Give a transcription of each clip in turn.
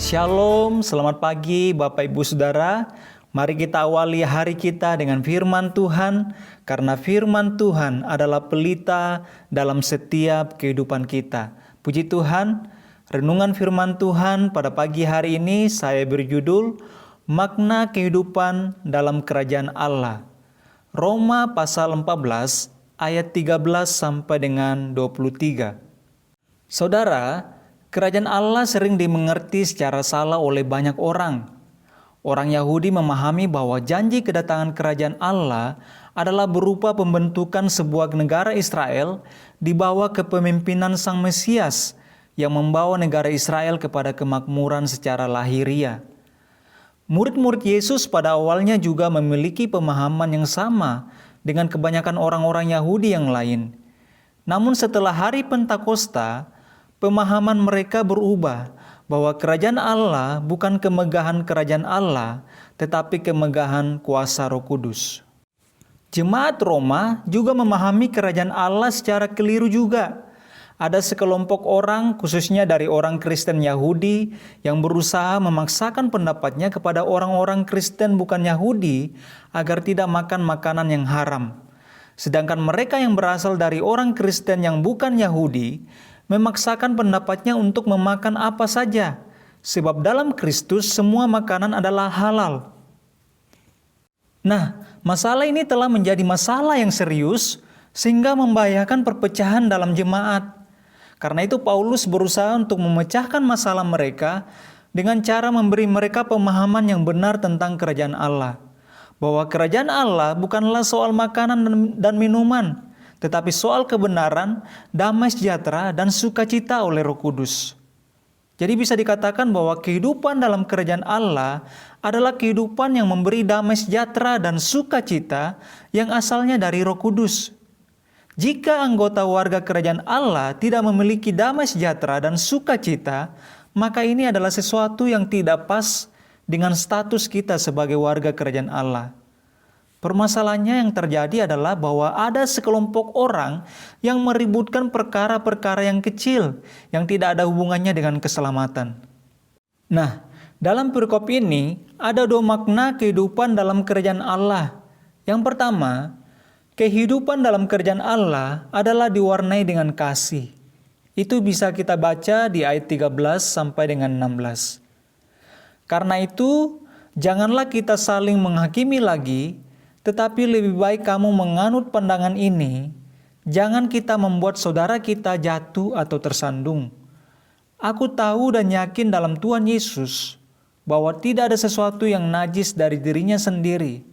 Shalom, selamat pagi Bapak Ibu Saudara. Mari kita awali hari kita dengan firman Tuhan, karena firman Tuhan adalah pelita dalam setiap kehidupan kita. Puji Tuhan, renungan firman Tuhan pada pagi hari ini saya berjudul Makna Kehidupan dalam Kerajaan Allah. Roma pasal 14 ayat 13 sampai dengan 23. Saudara, kerajaan Allah sering dimengerti secara salah oleh banyak orang. Orang Yahudi memahami bahwa janji kedatangan kerajaan Allah adalah berupa pembentukan sebuah negara Israel di bawah kepemimpinan Sang Mesias yang membawa negara Israel kepada kemakmuran secara lahiriah. Murid-murid Yesus pada awalnya juga memiliki pemahaman yang sama dengan kebanyakan orang-orang Yahudi yang lain. Namun setelah hari Pentakosta, pemahaman mereka berubah bahwa kerajaan Allah bukan kemegahan kerajaan Allah, tetapi kemegahan kuasa Roh Kudus. Jemaat Roma juga memahami kerajaan Allah secara keliru juga. Ada sekelompok orang, khususnya dari orang Kristen Yahudi, yang berusaha memaksakan pendapatnya kepada orang-orang Kristen bukan Yahudi agar tidak makan makanan yang haram. Sedangkan mereka yang berasal dari orang Kristen yang bukan Yahudi memaksakan pendapatnya untuk memakan apa saja, sebab dalam Kristus semua makanan adalah halal. Nah, masalah ini telah menjadi masalah yang serius sehingga membahayakan perpecahan dalam jemaat. Karena itu Paulus berusaha untuk memecahkan masalah mereka dengan cara memberi mereka pemahaman yang benar tentang kerajaan Allah. Bahwa kerajaan Allah bukanlah soal makanan dan minuman, tetapi soal kebenaran, damai sejahtera, dan sukacita oleh Roh Kudus. Jadi bisa dikatakan bahwa kehidupan dalam kerajaan Allah adalah kehidupan yang memberi damai sejahtera dan sukacita yang asalnya dari Roh Kudus. Jika anggota warga kerajaan Allah tidak memiliki damai sejahtera dan sukacita, maka ini adalah sesuatu yang tidak pas dengan status kita sebagai warga kerajaan Allah. Permasalahannya yang terjadi adalah bahwa ada sekelompok orang yang meributkan perkara-perkara yang kecil yang tidak ada hubungannya dengan keselamatan. Nah, dalam perikop ini ada dua makna kehidupan dalam kerajaan Allah. Yang pertama, kehidupan dalam kerajaan Allah adalah diwarnai dengan kasih. Itu bisa kita baca di ayat 13 sampai dengan 16. Karena itu, janganlah kita saling menghakimi lagi, tetapi lebih baik kamu menganut pandangan ini, jangan kita membuat saudara kita jatuh atau tersandung. Aku tahu dan yakin dalam Tuhan Yesus bahwa tidak ada sesuatu yang najis dari dirinya sendiri.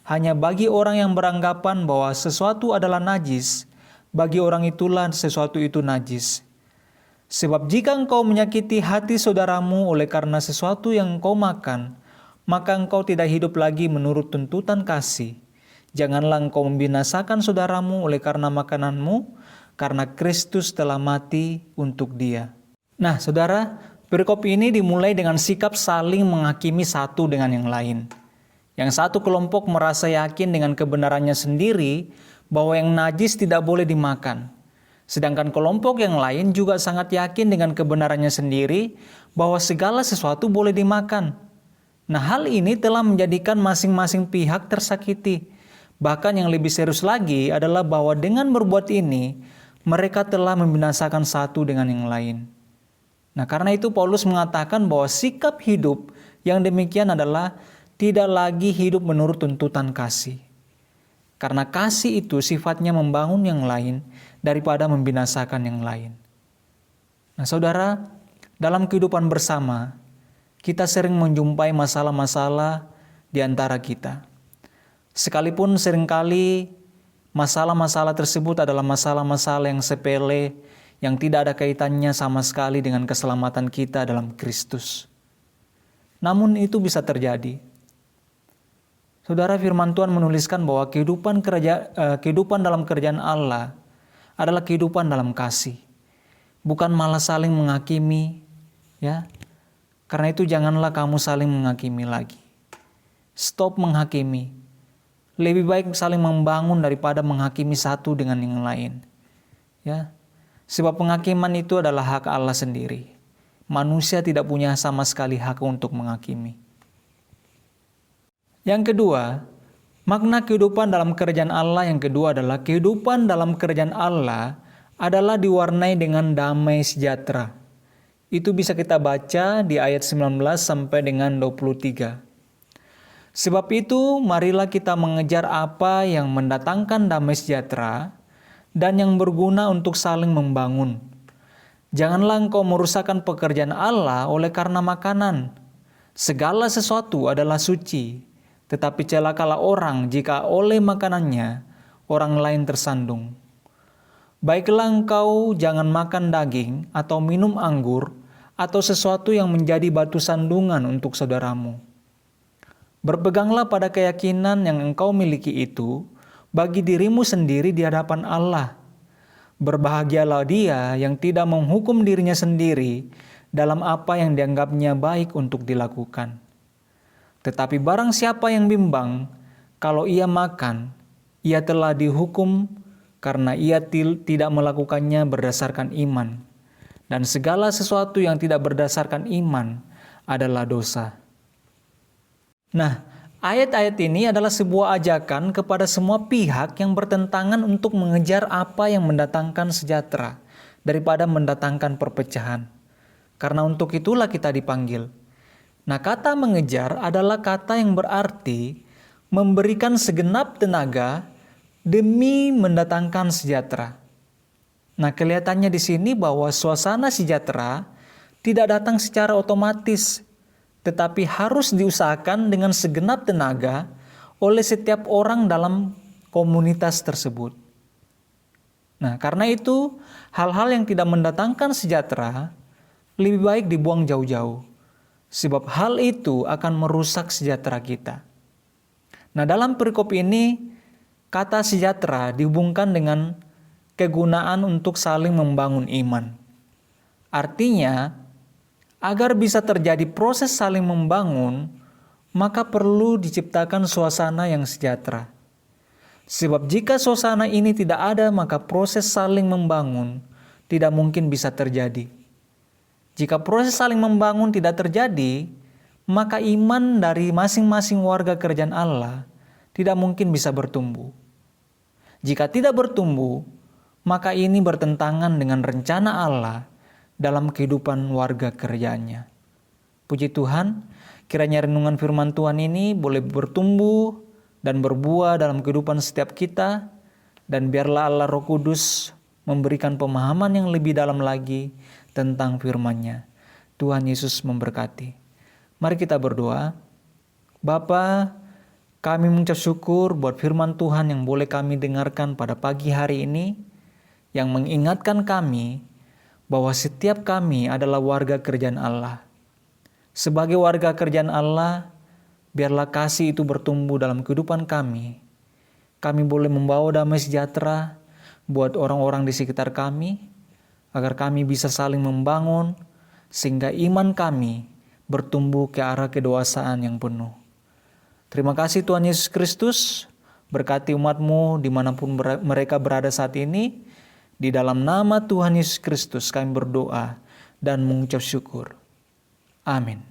Hanya bagi orang yang beranggapan bahwa sesuatu adalah najis, bagi orang itulah sesuatu itu najis. Sebab jika engkau menyakiti hati saudaramu oleh karena sesuatu yang engkau makan, maka engkau tidak hidup lagi menurut tuntutan kasih. Janganlah engkau membinasakan saudaramu oleh karena makananmu, karena Kristus telah mati untuk dia. Nah, saudara, perikop ini dimulai dengan sikap saling menghakimi satu dengan yang lain. Yang satu kelompok merasa yakin dengan kebenarannya sendiri bahwa yang najis tidak boleh dimakan. Sedangkan kelompok yang lain juga sangat yakin dengan kebenarannya sendiri bahwa segala sesuatu boleh dimakan. Nah, hal ini telah menjadikan masing-masing pihak tersakiti. Bahkan yang lebih serius lagi adalah bahwa dengan berbuat ini, mereka telah membinasakan satu dengan yang lain. Nah, karena itu Paulus mengatakan bahwa sikap hidup yang demikian adalah tidak lagi hidup menurut tuntutan kasih. Karena kasih itu sifatnya membangun yang lain daripada membinasakan yang lain. Nah, saudara, dalam kehidupan bersama, kita sering menjumpai masalah-masalah di antara kita. Sekalipun seringkali masalah-masalah tersebut adalah masalah-masalah yang sepele, yang tidak ada kaitannya sama sekali dengan keselamatan kita dalam Kristus. Namun itu bisa terjadi. Saudara, firman Tuhan menuliskan bahwa kehidupan dalam kerajaan Allah adalah kehidupan dalam kasih. Bukan malah saling menghakimi, ya. Karena itu janganlah kamu saling menghakimi lagi. Stop menghakimi. Lebih baik saling membangun daripada menghakimi satu dengan yang lain. Ya. Sebab penghakiman itu adalah hak Allah sendiri. Manusia tidak punya sama sekali hak untuk menghakimi. Yang kedua, makna kehidupan dalam kerajaan Allah yang kedua adalah kehidupan dalam kerajaan Allah adalah diwarnai dengan damai sejahtera. Itu bisa kita baca di ayat 19 sampai dengan 23. Sebab itu, marilah kita mengejar apa yang mendatangkan damai sejahtera dan yang berguna untuk saling membangun. Janganlah engkau merusakkan pekerjaan Allah oleh karena makanan. Segala sesuatu adalah suci, tetapi celakalah orang jika oleh makanannya orang lain tersandung. Baiklah engkau jangan makan daging atau minum anggur atau sesuatu yang menjadi batu sandungan untuk saudaramu. Berpeganglah pada keyakinan yang engkau miliki itu bagi dirimu sendiri di hadapan Allah. Berbahagialah dia yang tidak menghukum dirinya sendiri dalam apa yang dianggapnya baik untuk dilakukan. Tetapi barang siapa yang bimbang, kalau ia makan, ia telah dihukum karena ia tidak melakukannya berdasarkan iman. Dan segala sesuatu yang tidak berdasarkan iman adalah dosa. Nah, ayat-ayat ini adalah sebuah ajakan kepada semua pihak yang bertentangan untuk mengejar apa yang mendatangkan sejahtera daripada mendatangkan perpecahan. Karena untuk itulah kita dipanggil. Nah, kata mengejar adalah kata yang berarti memberikan segenap tenaga demi mendatangkan sejahtera. Nah, kelihatannya di sini bahwa suasana sejahtera tidak datang secara otomatis, tetapi harus diusahakan dengan segenap tenaga oleh setiap orang dalam komunitas tersebut. Nah, karena itu, hal-hal yang tidak mendatangkan sejahtera lebih baik dibuang jauh-jauh, sebab hal itu akan merusak sejahtera kita. Nah, dalam perikop ini, kata sejahtera dihubungkan dengan kegunaan untuk saling membangun iman. Artinya, agar bisa terjadi proses saling membangun, maka perlu diciptakan suasana yang sejahtera. Sebab jika suasana ini tidak ada, maka proses saling membangun tidak mungkin bisa terjadi. Jika proses saling membangun tidak terjadi, maka iman dari masing-masing warga kerajaan Allah tidak mungkin bisa bertumbuh. Jika tidak bertumbuh, maka ini bertentangan dengan rencana Allah dalam kehidupan warga kerajaannya. Puji Tuhan, kiranya renungan firman Tuhan ini boleh bertumbuh dan berbuah dalam kehidupan setiap kita, dan biarlah Allah Roh Kudus memberikan pemahaman yang lebih dalam lagi tentang firman-Nya. Tuhan Yesus memberkati. Mari kita berdoa. Bapa, kami mengucap syukur buat firman Tuhan yang boleh kami dengarkan pada pagi hari ini, yang mengingatkan kami bahwa setiap kami adalah warga kerajaan Allah. Sebagai warga kerajaan Allah, biarlah kasih itu bertumbuh dalam kehidupan kami. Kami boleh membawa damai sejahtera buat orang-orang di sekitar kami, agar kami bisa saling membangun, sehingga iman kami bertumbuh ke arah kedewasaan yang penuh. Terima kasih Tuhan Yesus Kristus, berkati umat-Mu dimanapun mereka berada saat ini. Di dalam nama Tuhan Yesus Kristus kami berdoa dan mengucap syukur. Amin.